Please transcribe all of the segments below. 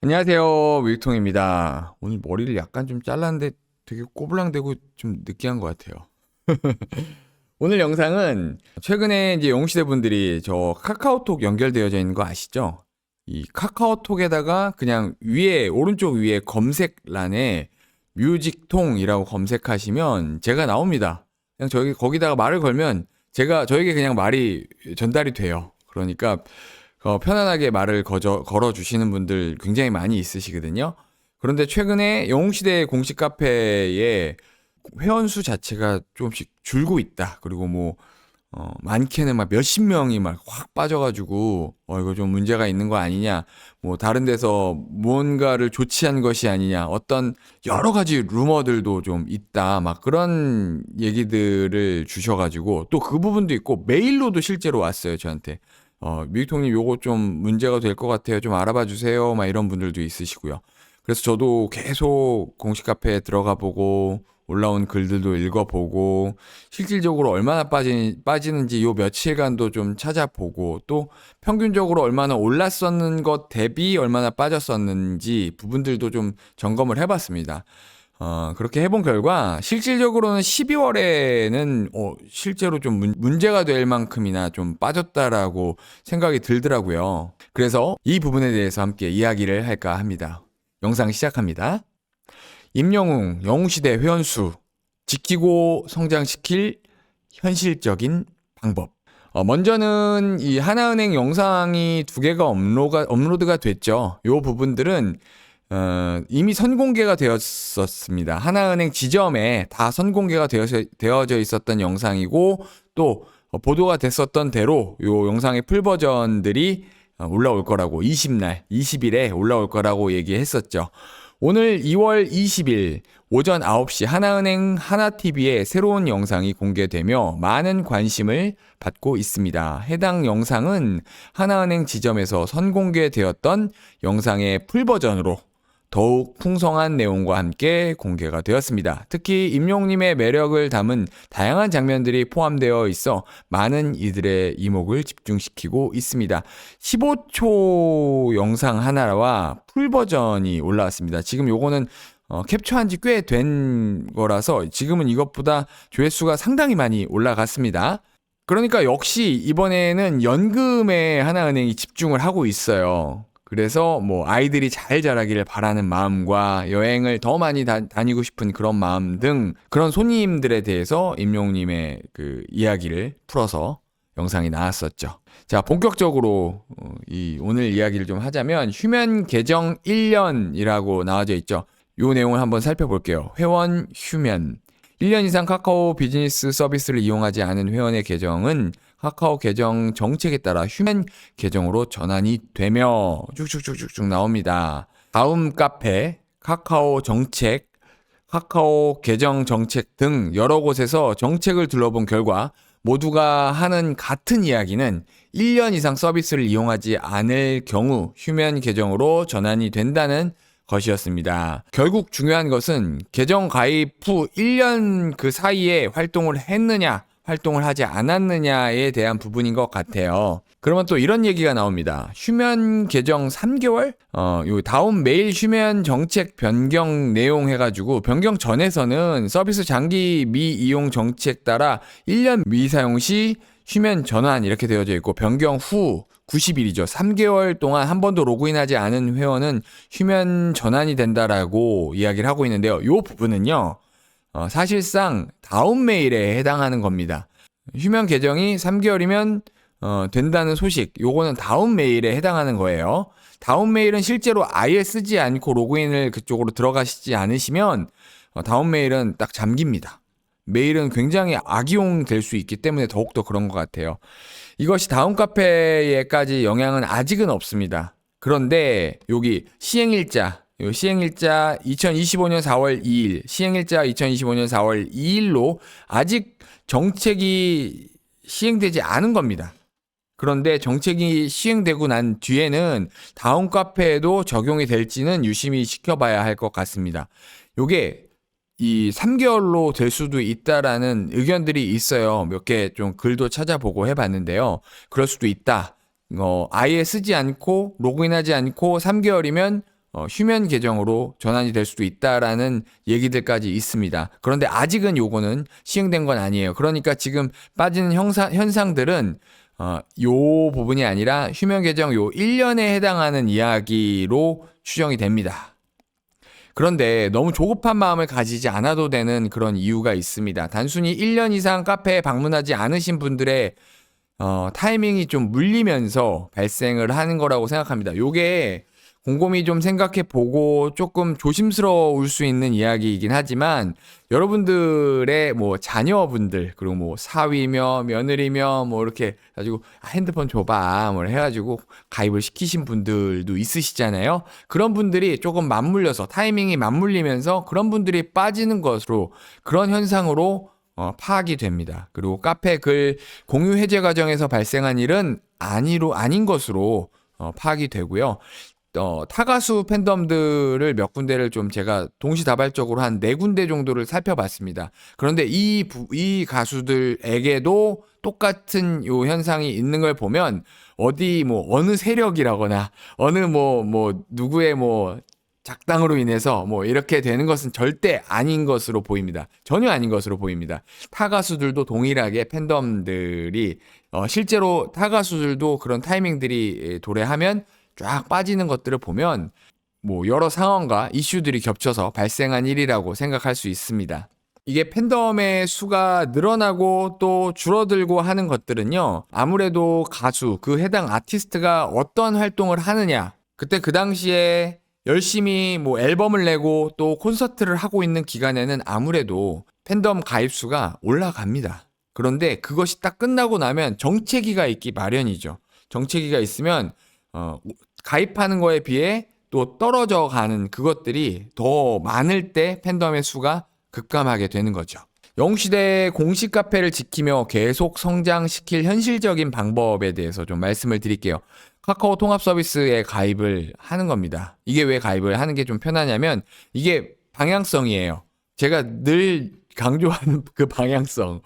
안녕하세요. 윌통입니다. 오늘 머리를 약간 좀 잘랐는데 되게 꼬불랑대고 좀 느끼한 것 같아요. 오늘 영상은 최근에 이제 영웅시대 분들이 저 카카오톡 연결되어져 있는 거 아시죠? 이 카카오톡에다가 그냥 위에, 오른쪽 위에 검색란에 뮤직통이라고 검색하시면 제가 나옵니다. 그냥 저기, 거기다가 말을 걸면 저에게 그냥 말이 전달이 돼요. 그러니까 편안하게 말을 걸어주시는 분들 굉장히 많이 있으시거든요. 그런데 최근에 영웅시대 공식 카페에 회원수 자체가 조금씩 줄고 있다. 그리고 뭐, 많게는 막 몇십 명이 막 확 빠져가지고, 이거 좀 문제가 있는 거 아니냐. 뭐, 다른 데서 무언가를 조치한 것이 아니냐. 어떤 여러 가지 루머들도 좀 있다. 막 그런 얘기들을 주셔가지고, 또 그 부분도 있고, 메일로도 실제로 왔어요, 저한테. 뮤직통님 요거 좀 문제가 될 것 같아요. 좀 알아봐 주세요. 막 이런 분들도 있으시고요. 그래서 저도 계속 공식 카페에 들어가 보고 올라온 글들도 읽어보고 실질적으로 얼마나 빠지는지 요 며칠간도 좀 찾아보고 또 평균적으로 얼마나 올랐었는 것 대비 얼마나 빠졌었는지 부분들도 좀 점검을 해봤습니다. 그렇게 해본 결과 실질적으로는 12월에는 실제로 좀 문제가 될 만큼이나 좀 빠졌다라고 생각이 들더라고요. 그래서 이 부분에 대해서 함께 이야기를 할까 합니다. 영상 시작합니다. 임영웅, 영웅시대 회원수, 지키고 성장시킬 현실적인 방법. 먼저는 이 하나은행 영상이 두 개가 업로드가 됐죠. 요 부분들은 이미 선공개가 되었었습니다. 하나은행 지점에 다 선공개가 되어져 있었던 영상이고 또 보도가 됐었던 대로 요 영상의 풀 버전들이 올라올 거라고 20일에 올라올 거라고 얘기했었죠. 오늘 2월 20일 오전 9시 하나은행 하나TV에 새로운 영상이 공개되며 많은 관심을 받고 있습니다. 해당 영상은 하나은행 지점에서 선공개되었던 영상의 풀버전으로 더욱 풍성한 내용과 함께 공개가 되었습니다. 특히 임용님의 매력을 담은 다양한 장면들이 포함되어 있어 많은 이들의 이목을 집중시키고 있습니다. 15초 영상 하나와 풀버전이 올라왔습니다. 지금 요거는 캡처한 지 꽤 된 거라서 지금은 이것보다 조회수가 상당히 많이 올라갔습니다. 그러니까 역시 이번에는 연금에 하나은행이 집중을 하고 있어요. 그래서 뭐 아이들이 잘 자라기를 바라는 마음과 여행을 더 많이 다니고 싶은 그런 마음 등 그런 손님들에 대해서 임용님의 그 이야기를 풀어서 영상이 나왔었죠. 자, 본격적으로 이 오늘 이야기를 좀 하자면 휴면 계정 1년이라고 나와져 있죠. 요 내용을 한번 살펴볼게요. 회원 휴면 1년 이상 카카오 비즈니스 서비스를 이용하지 않은 회원의 계정은 카카오 계정 정책에 따라 휴면 계정으로 전환이 되며 쭉쭉쭉쭉 나옵니다. 다음 카페, 카카오 정책, 카카오 계정 정책 등 여러 곳에서 정책을 둘러본 결과 모두가 하는 같은 이야기는 1년 이상 서비스를 이용하지 않을 경우 휴면 계정으로 전환이 된다는 것이었습니다. 결국 중요한 것은 계정 가입 후 1년 그 사이에 활동을 했느냐, 활동을 하지 않았느냐에 대한 부분인 것 같아요. 그러면 또 이런 얘기가 나옵니다. 휴면 계정 3개월? 요 다음 메일 휴면 정책 변경 내용 해가지고 변경 전에서는 서비스 장기 미이용 정책 따라 1년 미사용 시 휴면 전환 이렇게 되어져 있고 변경 후 90일이죠. 3개월 동안 한 번도 로그인하지 않은 회원은 휴면 전환이 된다라고 이야기를 하고 있는데요. 이 부분은요. 사실상 다운 메일에 해당하는 겁니다. 휴면 계정이 3개월이면 된다는 소식. 요거는 다운 메일에 해당하는 거예요. 다운 메일은 실제로 아예 쓰지 않고 로그인을 그쪽으로 들어가시지 않으시면 다운 메일은 딱 잠깁니다. 메일은 굉장히 악용 될 수 있기 때문에 더욱더 그런 것 같아요. 이것이 다음 카페에까지 영향은 아직은 없습니다. 그런데 여기 시행일자 2025년 4월 2일, 시행일자 2025년 4월 2일로 아직 정책이 시행되지 않은 겁니다. 그런데 정책이 시행되고 난 뒤에는 다음 카페에도 적용이 될지는 유심히 지켜봐야 할 것 같습니다. 요게 이 3개월로 될 수도 있다라는 의견들이 있어요. 몇 개 좀 글도 찾아보고 해봤는데요. 그럴 수도 있다. 아예 쓰지 않고 로그인하지 않고 3개월이면 휴면 계정으로 전환이 될 수도 있다라는 얘기들까지 있습니다. 그런데 아직은 요거는 시행된 건 아니에요. 그러니까 지금 빠지는 현상들은 요 부분이 아니라 휴면 계정 요 1년에 해당하는 이야기로 추정이 됩니다. 그런데 너무 조급한 마음을 가지지 않아도 되는 그런 이유가 있습니다. 단순히 1년 이상 카페에 방문하지 않으신 분들의 타이밍이 좀 물리면서 발생을 하는 거라고 생각합니다. 요게 곰곰이 좀 생각해 보고 조금 조심스러울 수 있는 이야기이긴 하지만 여러분들의 뭐 자녀분들 그리고 뭐 사위며 며느리며 뭐 이렇게 가지고 핸드폰 줘봐 뭐 해가지고 가입을 시키신 분들도 있으시잖아요. 그런 분들이 조금 맞물려서 타이밍이 맞물리면서 그런 분들이 빠지는 것으로 그런 현상으로 파악이 됩니다. 그리고 카페 글 공유 해제 과정에서 발생한 일은 아닌 것으로 파악이 되고요. 타가수 팬덤들을 몇 군데를 좀 제가 동시다발적으로 한 4군데 정도를 살펴봤습니다. 그런데 이 가수들에게도 똑같은 요 현상이 있는 걸 보면 어디 뭐 어느 세력이라거나 어느 뭐 누구의 뭐 작당으로 인해서 뭐 이렇게 되는 것은 절대 아닌 것으로 보입니다. 전혀 아닌 것으로 보입니다. 타가수들도 동일하게 팬덤들이 실제로 타가수들도 그런 타이밍들이 도래하면 쫙 빠지는 것들을 보면 뭐 여러 상황과 이슈들이 겹쳐서 발생한 일이라고 생각할 수 있습니다. 이게 팬덤의 수가 늘어나고 또 줄어들고 하는 것들은요, 아무래도 가수, 그 해당 아티스트가 어떤 활동을 하느냐, 그때 그 당시에 열심히 뭐 앨범을 내고 또 콘서트를 하고 있는 기간에는 아무래도 팬덤 가입수가 올라갑니다. 그런데 그것이 딱 끝나고 나면 정체기가 있기 마련이죠. 정체기가 있으면 가입하는 거에 비해 또 떨어져 가는 그것들이 더 많을 때 팬덤의 수가 급감하게 되는 거죠. 영웅시대의 공식 카페를 지키며 계속 성장시킬 현실적인 방법에 대해서 좀 말씀을 드릴게요. 카카오 통합 서비스에 가입을 하는 겁니다. 이게 왜 가입을 하는 게 좀 편하냐면 이게 방향성이에요. 제가 늘 강조하는 그 방향성.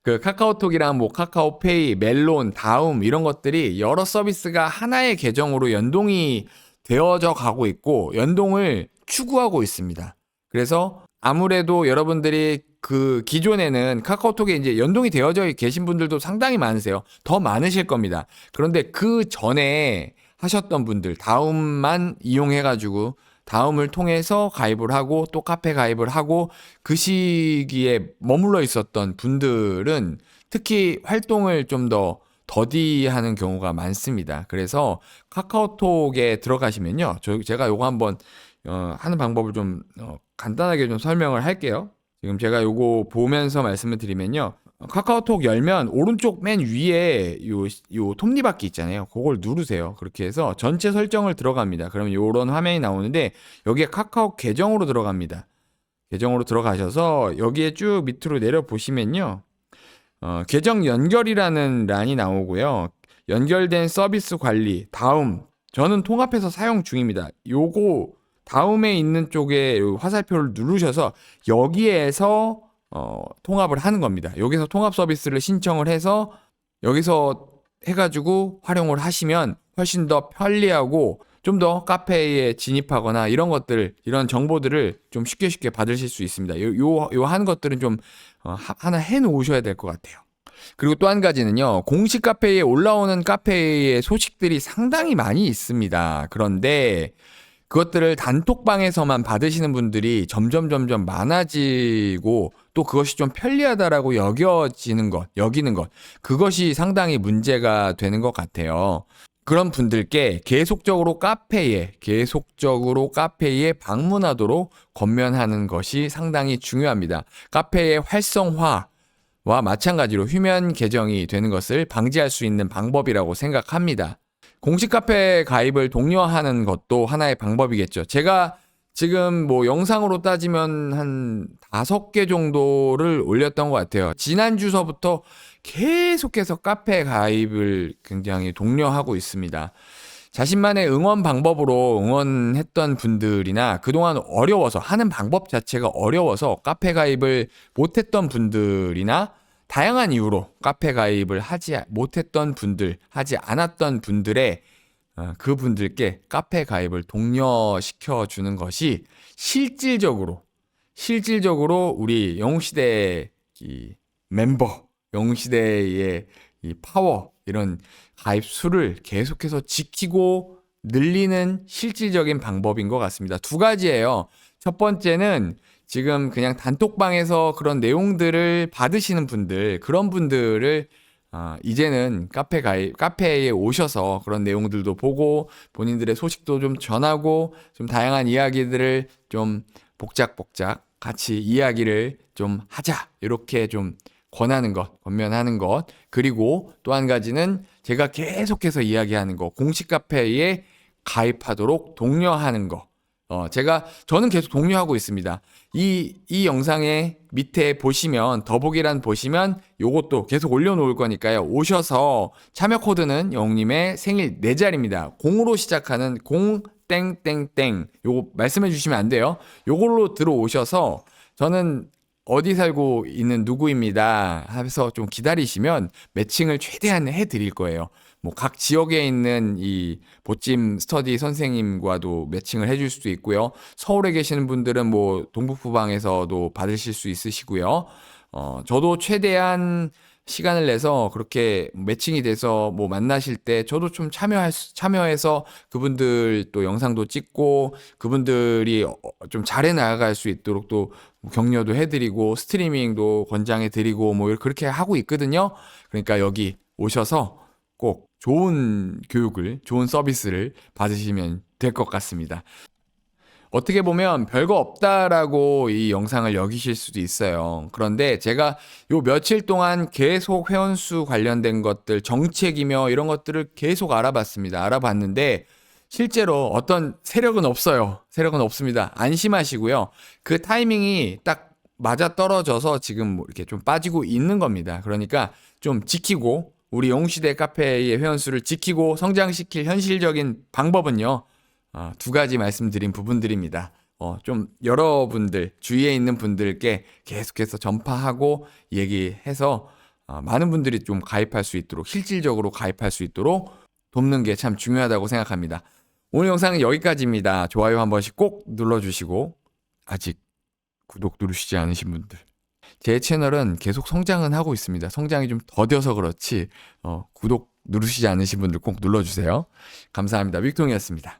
그 카카오톡이랑 뭐 카카오페이, 멜론, 다음 이런 것들이 여러 서비스가 하나의 계정으로 연동이 되어져 가고 있고 연동을 추구하고 있습니다. 그래서 아무래도 여러분들이 그 기존에는 카카오톡에 이제 연동이 되어져 계신 분들도 상당히 많으세요. 더 많으실 겁니다. 그런데 그 전에 하셨던 분들 다음만 이용해가지고 다음을 통해서 가입을 하고 또 카페 가입을 하고 그 시기에 머물러 있었던 분들은 특히 활동을 좀 더 더디하는 경우가 많습니다. 그래서 카카오톡에 들어가시면요. 제가 요거 한번 하는 방법을 좀 간단하게 좀 설명을 할게요. 지금 제가 요거 보면서 말씀을 드리면요. 카카오톡 열면 오른쪽 맨 위에 요 톱니바퀴 있잖아요. 그걸 누르세요. 그렇게 해서 전체 설정을 들어갑니다. 그러면 요런 화면이 나오는데 여기에 카카오 계정으로 들어갑니다. 계정으로 들어가셔서 여기에 쭉 밑으로 내려 보시면요. 계정 연결이라는 란이 나오고요. 연결된 서비스 관리, 다음. 저는 통합해서 사용 중입니다. 요거 다음에 있는 쪽에 화살표를 누르셔서 여기에서 통합을 하는 겁니다. 여기서 통합 서비스를 신청을 해서 여기서 해가지고 활용을 하시면 훨씬 더 편리하고 좀 더 카페에 진입하거나 이런 것들, 이런 정보들을 좀 쉽게 받으실 수 있습니다. 요 하는 것들은 좀 하나 해 놓으셔야 될 것 같아요. 그리고 또 한 가지는요, 공식 카페에 올라오는 카페의 소식들이 상당히 많이 있습니다. 그런데 그것들을 단톡방에서만 받으시는 분들이 점점 많아지고 또 그것이 좀 편리하다라고 여기는 것, 그것이 상당히 문제가 되는 것 같아요. 그런 분들께 계속적으로 카페에 방문하도록 권면하는 것이 상당히 중요합니다. 카페의 활성화와 마찬가지로 휴면 계정이 되는 것을 방지할 수 있는 방법이라고 생각합니다. 공식 카페 가입을 독려하는 것도 하나의 방법이겠죠. 제가 지금 뭐 영상으로 따지면 한 5개 정도를 올렸던 것 같아요. 지난주서부터 계속해서 카페 가입을 굉장히 독려하고 있습니다. 자신만의 응원 방법으로 응원했던 분들이나 그동안 어려워서 하는 방법 자체가 어려워서 카페 가입을 못했던 분들이나 다양한 이유로 카페 가입을 하지 못했던 분들, 하지 않았던 분들의 그분들께 카페 가입을 독려시켜 주는 것이 실질적으로 우리 영웅시대 이 멤버, 영웅시대의 이 파워, 이런 가입 수를 계속해서 지키고 늘리는 실질적인 방법인 것 같습니다. 두 가지예요. 첫 번째는 지금 그냥 단톡방에서 그런 내용들을 받으시는 분들, 그런 분들을 이제는 카페에 오셔서 그런 내용들도 보고 본인들의 소식도 좀 전하고 좀 다양한 이야기들을 좀 복작복작 같이 이야기를 좀 하자. 이렇게 좀 권면하는 것. 그리고 또 한 가지는 제가 계속해서 이야기하는 거. 공식 카페에 가입하도록 독려하는 거. 저는 계속 독려하고 있습니다. 이 영상의 밑에 보시면, 더보기란 보시면 요것도 계속 올려놓을 거니까요. 오셔서 참여 코드는 영웅님의 생일 4자리입니다. 0으로 시작하는 0땡땡땡. 요거 말씀해 주시면 안 돼요. 요걸로 들어오셔서 저는 어디 살고 있는 누구입니다 하면서 좀 기다리시면 매칭을 최대한 해드릴 거예요. 뭐 각 지역에 있는 이 보찜 스터디 선생님과도 매칭을 해줄 수도 있고요. 서울에 계시는 분들은 뭐 동북부방에서도 받으실 수 있으시고요. 저도 최대한 시간을 내서 그렇게 매칭이 돼서 뭐 만나실 때 저도 좀 참여해서 그분들 또 영상도 찍고 그분들이 좀 잘해 나갈 수 있도록 또 격려도 해드리고 스트리밍도 권장해드리고 뭐 그렇게 하고 있거든요. 그러니까 여기 오셔서 꼭 좋은 교육을, 좋은 서비스를 받으시면 될 것 같습니다. 어떻게 보면 별거 없다라고 이 영상을 여기실 수도 있어요. 그런데 제가 요 며칠 동안 계속 회원수 관련된 것들, 정책이며 이런 것들을 계속 알아봤는데 실제로 어떤 세력은 없어요. 세력은 없습니다. 안심하시고요. 그 타이밍이 딱 맞아 떨어져서 지금 뭐 이렇게 좀 빠지고 있는 겁니다. 그러니까 좀 지키고 우리 영웅시대 카페의 회원수를 지키고 성장시킬 현실적인 방법은요. 두 가지 말씀드린 부분들입니다. 좀 여러분들, 주위에 있는 분들께 계속해서 전파하고 얘기해서 많은 분들이 좀 가입할 수 있도록, 실질적으로 가입할 수 있도록 돕는 게 참 중요하다고 생각합니다. 오늘 영상은 여기까지입니다. 좋아요 한 번씩 꼭 눌러주시고 아직 구독 누르시지 않으신 분들, 제 채널은 계속 성장은 하고 있습니다. 성장이 좀 더뎌서 그렇지 구독 누르시지 않으신 분들 꼭 눌러주세요. 감사합니다. 윅통이었습니다.